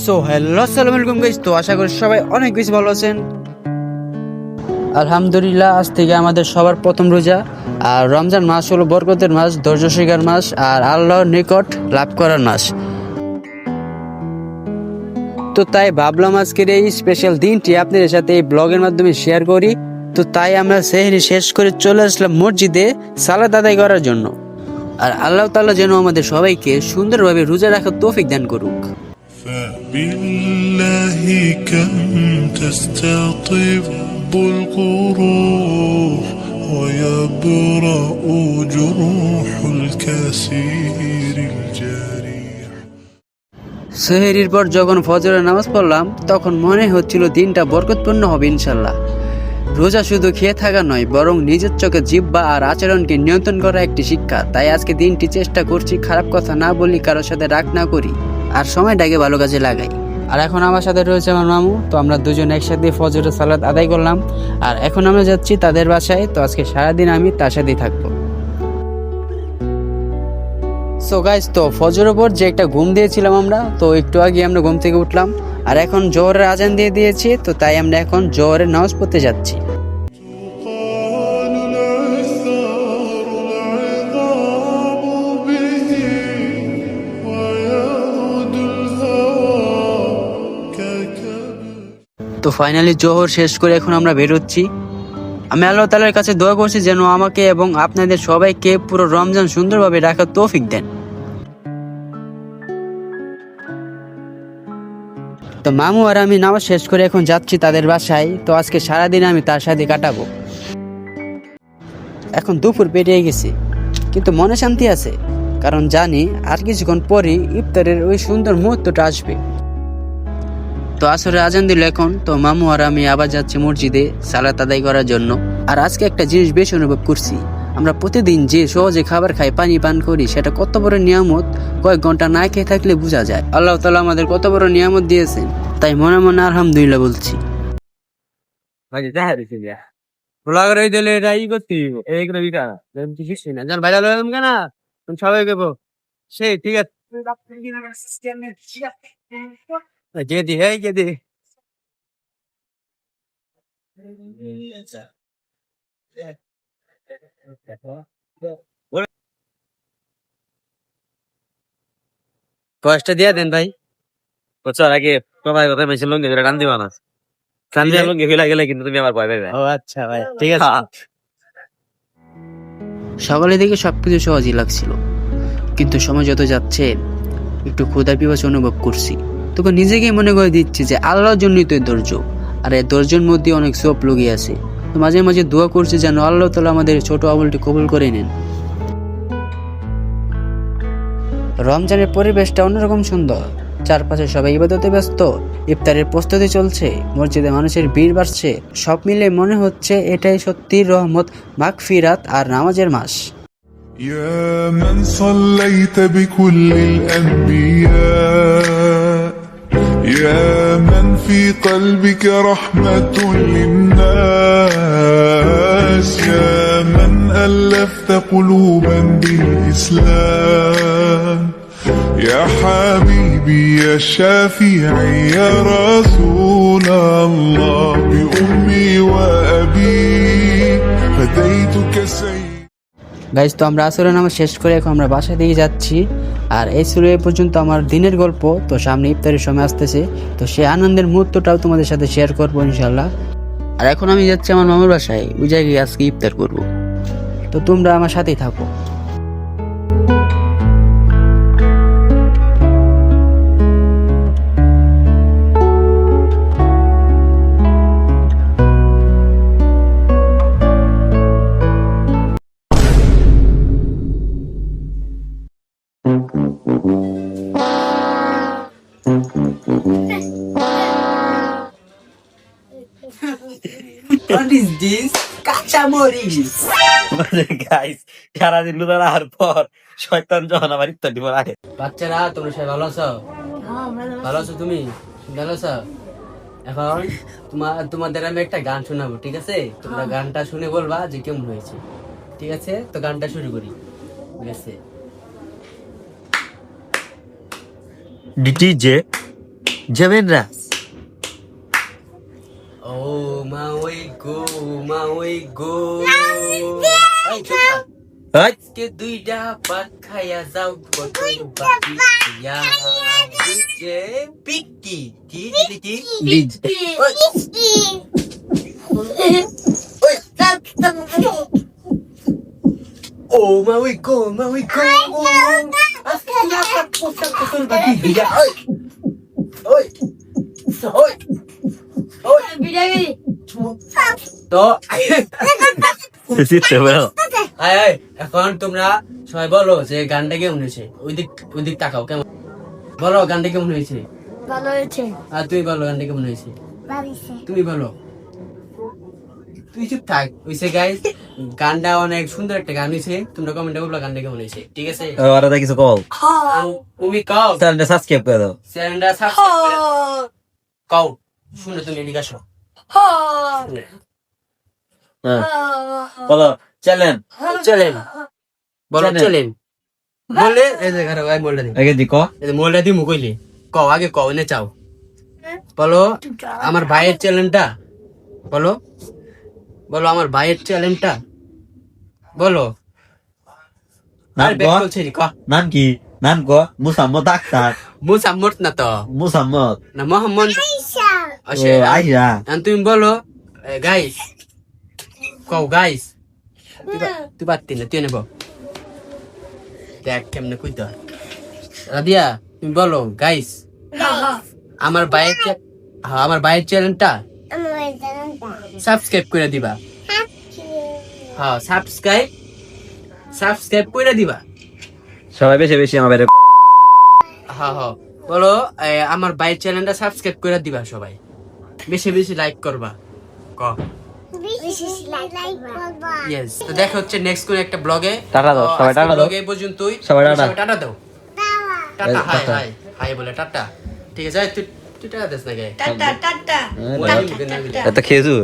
So hello আসসালামু আলাইকুম guys, তো আশা করি সবাই অনেক বেশি ভালো আছেন। আলহামদুলিল্লাহ, আজ থেকে আমাদের সবার প্রথম রোজা। আর রমজান মাস হলো বরকতের মাস, ধৈর্য শিকার মাস আর আল্লাহর নিকট লাভ করার মাস। তো তাই ভাবলাম আজকের এই স্পেশাল দিনটি আপনাদের সাথে এই ব্লগের মাধ্যমে শেয়ার করি। তো তাই আমরা সেহরি শেষ করে চলে আসলাম মসজিদে সালাত আদায় করার জন্য। আর আল্লাহ তাআলা যেন আমাদের সবাইকে সুন্দরভাবে রোজা রাখার তৌফিক দান করুক। فبالله كم تستطيب القروح ويبرأ جروح الكثير الجريح. সেহরির পর যখন ফজরের নামাজ পড়লাম তখন মনে হচ্ছিল দিনটা বরকতপূর্ণ হবে ইনশাল্লাহ। রোজা শুধু খেয়ে থাকা নয়, বরং নিজের চোখে জিহ্বা আর আচরণকে নিয়ন্ত্রণ করা একটি শিক্ষা। তাই আজকে দিনটি চেষ্টা করছি খারাপ কথা না বলি, কারোর সাথে রাগ না করি, আর সময়টাকে ভালো কাজে লাগাই। আর এখন আমার সাথে রয়েছে আমার মামু। তো আমরা দুজন একসাথে ফজরের সালাত আদায় করলাম, আর এখন আমরা যাচ্ছি তাদের বাসায়। তো আজকে সারাদিন আমি তার সাথেই থাকবো। সো গাইস, তো ফজরের পর যে একটা ঘুম দিয়েছিলাম আমরা, তো একটু আগে আমরা ঘুম থেকে উঠলাম। আর এখন জোহরের আজান দিয়ে দিয়েছি, তো তাই আমরা এখন জোহরের নামাজ পড়তে যাচ্ছি। قال العثار العظام به ويعود الهوى ككبد. তো ফাইনালি জোহর শেষ করে এখন আমরা বেরোচ্ছি। আমি আল্লাহ তাআলার কাছে দোয়া করছি যেন আমাকে এবং আপনাদের সবাইকে পুরো রমজান সুন্দরভাবে রাখার তৌফিক দেন। তো মামু আর আমি নামাজ শেষ করে এখন যাচ্ছি তাদের বাসায়। তো আজকে সারাদিন আমি তার সাথে কাটাবো। এখন দুপুর পেরিয়ে গেছে, কিন্তু মনে শান্তি আছে, কারণ জানি আর কিছুক্ষণ পরই ইফতারের ওই সুন্দর মুহূর্তটা আসবে। তো আসরের আজান দিল এখন। তো মামু আর আমি আবার যাচ্ছি মসজিদে সালাত আদায় করার জন্য। আর আজকে একটা জিনিস বেশি অনুভব করছি, আমরা প্রতিদিন যে সহজে খাবার খাই, পানি পান করি, সেটা কত বড় নিয়ামত কয়েক ঘন্টা না খেয়ে থাকলে বোঝা যায়। আল্লাহ তাআলা আমাদের কত বড় নিয়ামত দিয়েছেন, তাই মনে মনে আলহামদুলিল্লাহ বলছি। সবাই গেবো সেই ঠিক আছে। গেদি হ্যাঁ গেদি কষ্টটা দিয়ে দেন ভাই। বছর আগে তোমার কথা মেশিন লঙ্গি করে টান দিবা না টান দিয়ে লঙ্গি ফেলা গেলে কিন্তু তুমি আমার ভয় পাবে। ও আচ্ছা ভাই, ঠিক আছে। সকালে দিকে সবকিছু সহজই লাগছিল, কিন্তু সময় যত যাচ্ছে একটু ক্ষুধা পিপাসা অনুভব করছি। তোকে নিজেকেই মনে করে দিচ্ছি যে আল্লাহর জন্যই তো এই ধৈর্য, আর এই ধৈর্যের মধ্যে অনেক সব লুকিয়ে আছে। তো মাঝে মাঝে দোয়া করছি যেন আল্লাহ তাআলা আমাদের ছোট আমলটি কবুল করে নেন। রমজানের পরিবেশটা অন্যরকম সুন্দর, চারপাশে সবাই ইবাদতে ব্যস্ত, ইফতারের প্রস্তুতি চলছে, মসজিদে মানুষের ভিড় বাড়ছে। সব মিলে মনে হচ্ছে এটাই সত্যি রহমত, মাগফিরাত আর নামাজের মাস। يا من صليت بكل الأنبياء يا من في قلبك رحمة للناس يا من ألفت قلوبا بالإسلام يا حبيبي يا شافعي يا رسول الله بأمي وأبي فديتك سيدي. গাইজ, তো আমরা আসরের নামাজ শেষ করে এখন আমরা বাসা দিকে যাচ্ছি। আর এই ছিল এই পর্যন্ত আমার দিনের গল্প। তো সামনে ইফতারের সময় আসতেছে, তো সেই আনন্দের মুহূর্তটাও তোমাদের সাথে শেয়ার করবো ইনশাল্লাহ। আর এখন আমি যাচ্ছি আমার মামার বাসায়, ওই জায়গায় আজকে ইফতার করব। তো তোমরা আমার সাথেই থাকো। What is this? কাঁচামরিচ। গাইস সারাদিন রোজা রাখার পর শয়তান যখন আমার ইফতার দিব রাখে। বাচ্চারা তোমরা সবাই ভালো আছো? ভালো আছো? তুমি ভালো আছো? এখন তোমাদের আমি একটা গান শোনাবো, ঠিক আছে? তোমরা গানটা শুনে বলবা যে কেমন হয়েছে, ঠিক আছে? তো গানটা শুরু করি, ঠিক আছে? ডিটিজে জমেনরা ও মা ওই গো মা ওই গো এই কে দুইটা পাত খাইয়া যাও কত বাকি ইয়া যে পিকি কি কি লিজ ও মা ওই গো মা ওই গো আজকে না পাত পোস্টার কত বাকি ইয়া ওই ওই ওই ওই তো সিস্টেম বলো আয় আয় এখন তোমরা সবাই বলো যে গানটা কেমন হয়েছে ওইদিক তাকাও কেমন বলো গানটা কেমন হয়েছে ভালো হয়েছে আর তুমি বলো গানটা কেমন হয়েছে তুমি বলো তুই চুপ থাক হইছে গাইস গানটা অনেক সুন্দর একটা গান হয়েছে তোমরা কমেন্টে বলো গানটা কেমন হয়েছে ঠিক আছে ওরা দা কিছু কও তুমি কও চ্যানেলটা সাবস্ক্রাইব করে দাও চ্যানেলটা সাবস্ক্রাইব করে কও শুনো তুমি এদিকে আসো হ্যাঁ বলো চ্যানেল চলেন বলো Channel. চলেন বলে এই যে ঘরে ভাই বলে দিন আগে দিকো এই যে মোলটা দিমু কইলি কও আগে কও নে চাও বলো আমার ভাইয়ের চ্যানেলটা বলো বলো আমার ভাইয়ের চ্যানেলটা বলো নাম আর গো বেক চলছে ক নাম কি নাম গো মুসাম্মদ আক্তার মুসাম্মদ না তো মুসাম্মদ না মোহাম্মদ ও আচ্ছা আইয়া এখন তুমি বলো গাইস কও গাইস তুই পারতি না তুই নেব দেখ কেমনে কইতে হয় রাদিয়া তুমি বলো গাইস আমার ভাইয়ের চ্যানেলটা সাবস্ক্রাইব করে দিবা হ্যাঁ সাবস্ক্রাইব করে দিবা সবাই বেশি বেশি আমার বাইরে হ্যাঁ হ্যাঁ বলো আমার ভাইয়ের চ্যানেলটা সাবস্ক্রাইব করে দিবা সবাই বেশি বেশি লাইক করবা ক ইয়েস তো দেখা হচ্ছে নেক্সট কোন একটা ব্লগে টাটা দাও, সবাই টাটা দাও। ব্লগে পর্যন্তই সবাই টাটা। টাটা দাও টাটা এই, হাই টাটা। হাই হাই বলে টাটা ঠিক আছে তুই টাটা দিস না গে টাটা টাটা এত খেজুর